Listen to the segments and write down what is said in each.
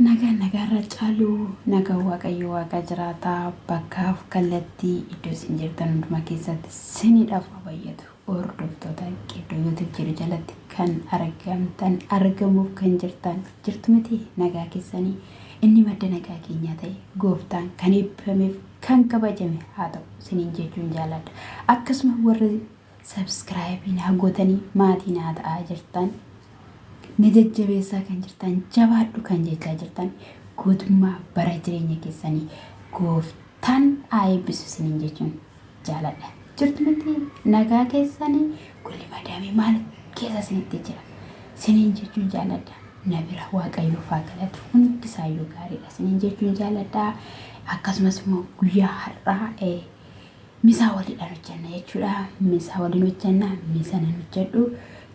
nagaa racaalu nagaa waaqayyo waaqa jiraataa bakkaaf kallattii iddoo isin jirtan hundumaa keessatti siniidhaaf baay'atu hordoftoota qeddoo YouTube jedhu jalatti kan argamtan argamuuf kan jirtu miti nagaa keessanii inni madda nagaa keenyaa ta'e gooftaan kan eebbifameef kan kabajame haa ta'u siniin jechuun jaalladha akkasuma warri subscribe haa gootanii maatiin haa ta'aa jirtan Nijajjabeessaa kan jirtan jabaadhu kan jechaa jirtan guutummaa bara jireenya keessanii gooftaan eebbisu siniin jechuun jaalladha jirtu miti nagaa keessanii gulli madaamii maal keessa sinitti jira siniin jechuun jaalladha na bira waaqayyoof haa galatu hundi isaayyuu gaariidha siniin jechuun jaalladha akkasumas immoo guyyaa har'aa misaa waliidhaan hojjenna jechuudha misaa waliin hojjenna misaa nan hojjedhu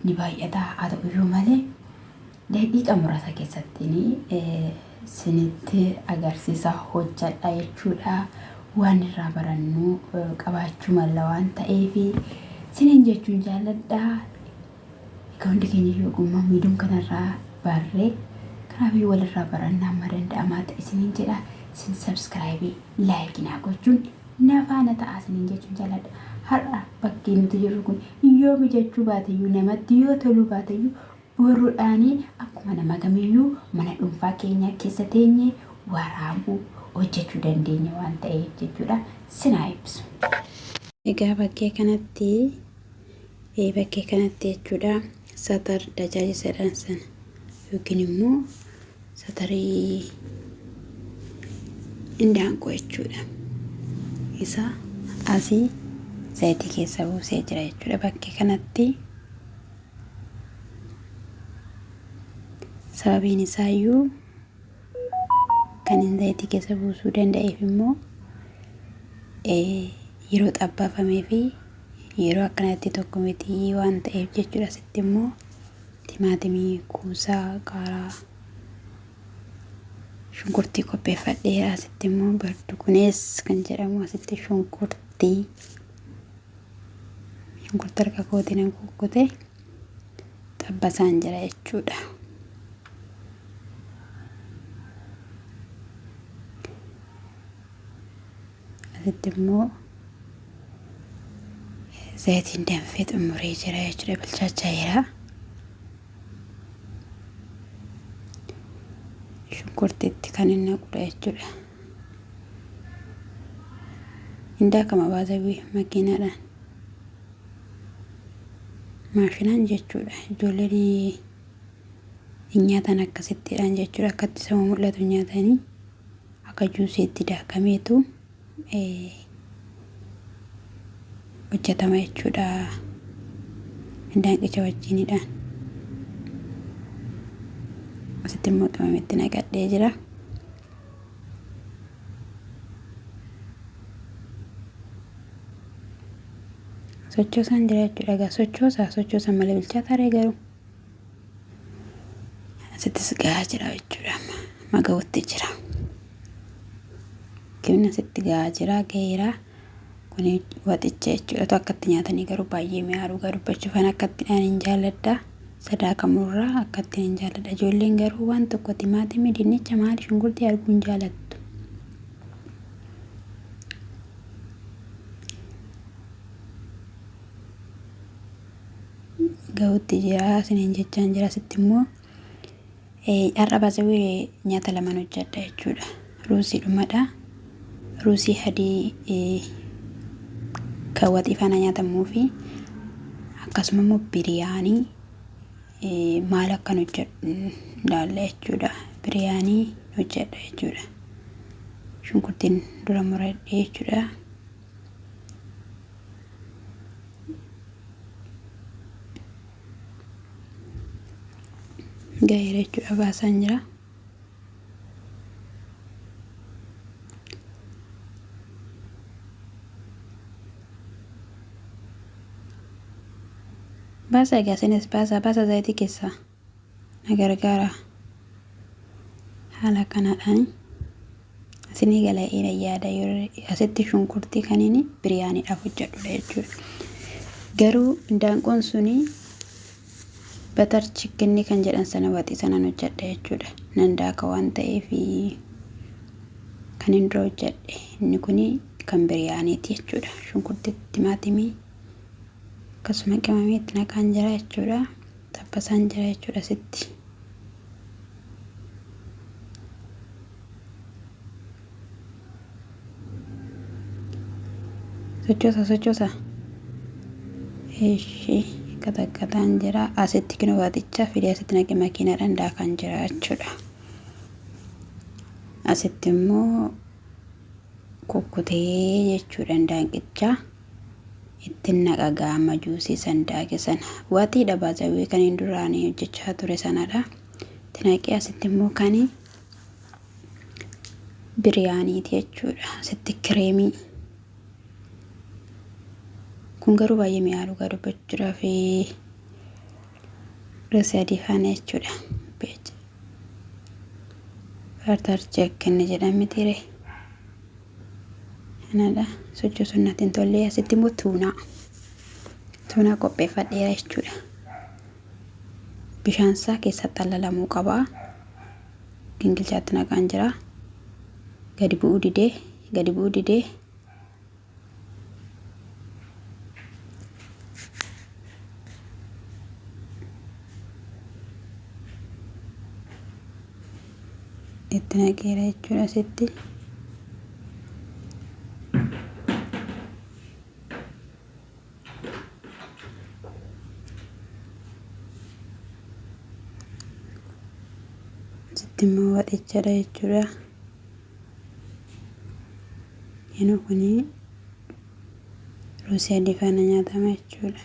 ni baay'ata haa ta'uyyuu malee daqiiqa muraasa keessatti sinitti agarsiisa hojjedha jechuudha waan irraa barannu qabaachuu malla waan ta'eef siniin jechuun jaalladha egaa hundi keenya ogummaa miidhuu kanarraa barree kanaaf walirraa barannaa amma danda'amaa ta'e siniin jedha sin subscribe like naa gochuun nafaana ta'a siniin jechuun jaalladha har'a bakkee nuti jirru kun yoo mijachuu baateyyuu namatti yoo toluu baateyyuu boruudhaanii akkuma nama kamiyyuu mana dhuunfaa keenya keessa teenye waraabuu hojjechuu dandeenya waan ta'eef jechuudha sinaa ibsu. Egaa bakkee kanatti jechuudha satar tajaajiladhaan sana yookiin immoo satarii indaanqoo jechuudha isa asii zayitii keessa buusee jira jechuudha bakkee kanatti. Sababiin isaayyuu kan hin zayitii keessa buusuu danda'eef immoo yeroo xabbaafamee fi yeroo akkanatti tokko miti waan ta'eef jechuudha. Asitti immoo timaatimii, kuusaa, qaaraa, shunkurtii qopheeffadheera. Asitti immoo bardukunees kan jedhamu asitti shunkurtii harka kootiin kukkute xabbasaan jira jechuudha. Asitti immoo zayitiin danfee xumuree jira jechuudha bilchaachaa jira. Shunkurtiitti kan inni naqudha jechuudha. Indaa kama baasawii makiinaadhaan maashinaan jechuudha. Ijoolleen nyaatan akkasittidhaan jechuudha. Akkatti sama mul'atu nyaatanii akka juuseetti daakameetu hojjetama jechuudha indaanqicha wajjinidhaan. Asitti immoo qimametti naqadhee jira. Sochoosaan jira jechuudha. Egaa sochoosan malee bilchaataaree garuu asittis gahaa jira jechuudha. Maga'uutti jira. Kibna asitti gahaa jira gaheera. Kuni waxicha jechuudha. Akkatti nyaatanii garuu baay'ee mi'aaru garuu dubbachuufan akkatti hin jaalladha. Sadaa kamurraa akkatti hin jaalladha. Ijoolleen garuu waan tokko timaatimii, dinnicha, maali shunkurtii arguu hin jaalattu. Ga'uutti jira siniin jechaan jira. Asitti immoo har'a baasawii nyaata lamaan hojjedha jechuudha. Ruusii dhumadha. Ruusii hadii kan waxii faana nyaatamuu fi akkasuma immoo biriyaanii maal akkan hojjedhu ilaalla jechuudha. Biriyaanii hojjedha jechuudha. Shunkurtiin dura muradhee jechuudha. Gaheera jechuudha baasaan jira. Baasa egaa isinis baasa zayitii keessaa na gargaara. Haala kanaadhaan isinii gala'eera yaada yeroo asitti shunkurtii kaniini biriyaaniidhaaf hojjedhudha jechuudha. Garuu indaanqoon suni batar chicken kan jedhan sana waxii sana hojjedhe jechuudha. Nan daaka waan ta'eef kan hin dura hojjedhe. Inni kun kan biriyaaniiti jechuudha. Shunkurtii, timaatimii akkasuma qimamee itti naqaan jira jechuudha. Tabbasaan jira jechuudha sitti. Sochoosa. Eeshi kataan jira. Asitti kinowaaticha fidee asitti naqee makiinaadhaan daakaan jira jechuudha. Asitti immoo kukkutee jechuudha daanqicha itti naqa gaama juusii sandaaqe sana. Waatiidha baazawee kan hin duraanii hojjechaa ture sanadha. Itti naqee asitti immoo kan biriyaaniiti jechuudha. Asitti kireemii. Kun garuu baay'ee mi'aawu gaa dubbachuudhaaf Ruusii adii faana jechuudha. Tartar chicken jedhamee ture. Kanadha. Sochoosuun natti hin tolle. Asitti immoo tuunaa qopheeffadheera jechuudha. Bishaan isaa keessatti allalamuu qaba. Gingilchaatti naqaan jira. Gadi bu'uu didee itti naqeera jechuudha asitti. Asitti immoo waxichadha jechuudha. Inni kun ruusii adii faana nyaatama jechuudha.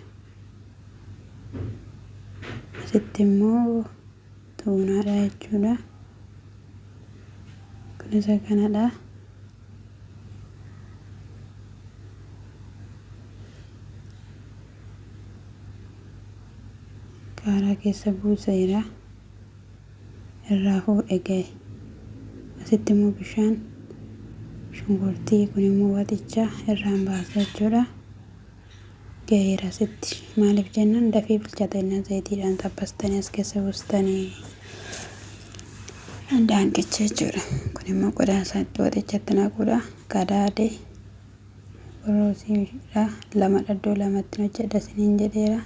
Asitti immoo tuunaadha jechuudha. Isa kanadha. Kaaraa keessa buuseera. Irraa fuudhee gahe. Asitti immoo bishaan shunkurtii kun immoo waxicha irraan baasa jechuudha. Gaheera asitti. Maaliif jennaan dafii bilchaata innaan zayitiidhaan tabbastanii as keessa buustanii daanqicha jechuudha. Kun immoo qodaa isaatti waxichatti naquudha. Kadaadee roosiidha. Lama dhaddoo lamatti hojjedha isiniin jedheera.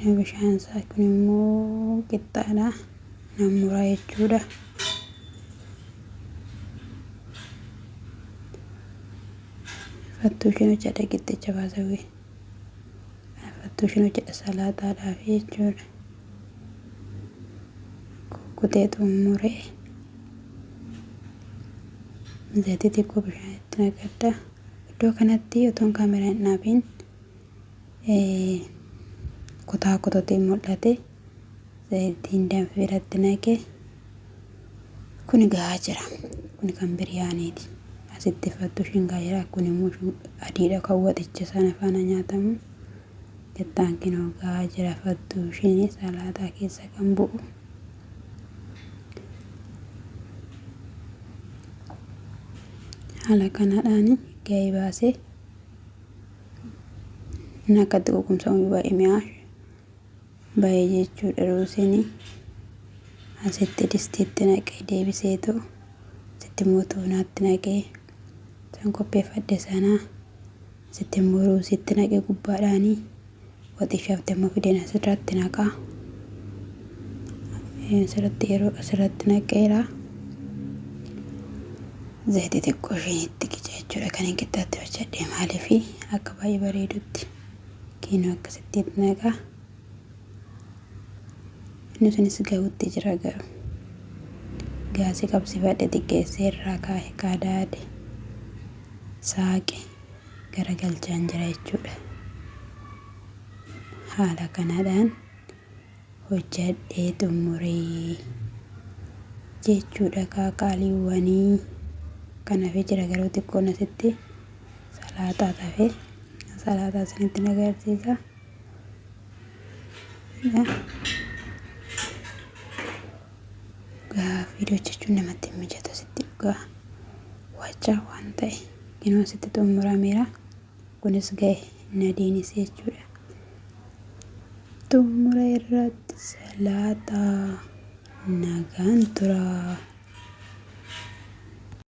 Inni bishaan isaa kun immoo qixxaadha. Namuraa jechuudha. Fattuushin hojjedha qixxicha baasawee. Fattuushin hojjedha salaataadhaaf jechuudha. Kutee xumuree zayitii xiqqoo bishaan itti naqadha. Iddoo kanatti otoon kaameraa hin dhaabiin kutee mul'ate zayitiin danfee irratti naqee kun gahaa jira. Kun kan biriyaaniiti. Asitti fattuushin gahaa jira. Kun immoo adiidha kan waxicha sana faana nyaatamu. Jettaan kinoo gahaa jira. Fattuushin salaataa keessa kan bu'u. Haala kanadhaan gahee baasee nakkatti quuqumsamu baay'ee mi'aawu baay'ee jechuudha. Ruusiin asitti distiitti naqee deebiseetu asitti immoo tuunaatti naqee san qopheeffadhe sana asitti immoo ruusiitti naqee gubbaadhaanii waxishaafte immoo fideen asirratti naqaa. Asirratti naqeera. Zayitii xiqqoo isheen qica jechuudha. Kan hin qixxaatti hojjedhe maaliif akka baay'ee bareedutti kinoo akkasitti naqa. Inni sunis gahuutti jira garuu. Gaasii qabsiifadhe xiqqeessee irraa kaa'e kadaade saaqe garagalchaan jira jechuudha. Haala kanadhaan hojjedhee xumuree jechuudha. Qaaqaaliiwwanii kanaaf jira garuu xiqqoon asitti salaataa tafe salaataa isinitti agarsiisa. Viidiyoo hojjechuun namatti mijata asitti dhugaa wachaa waan ta'e kinoo asitti xumurameera. Kunis gahe nadiinis jechuudha. xumura irratti salaataa nagaan turaa.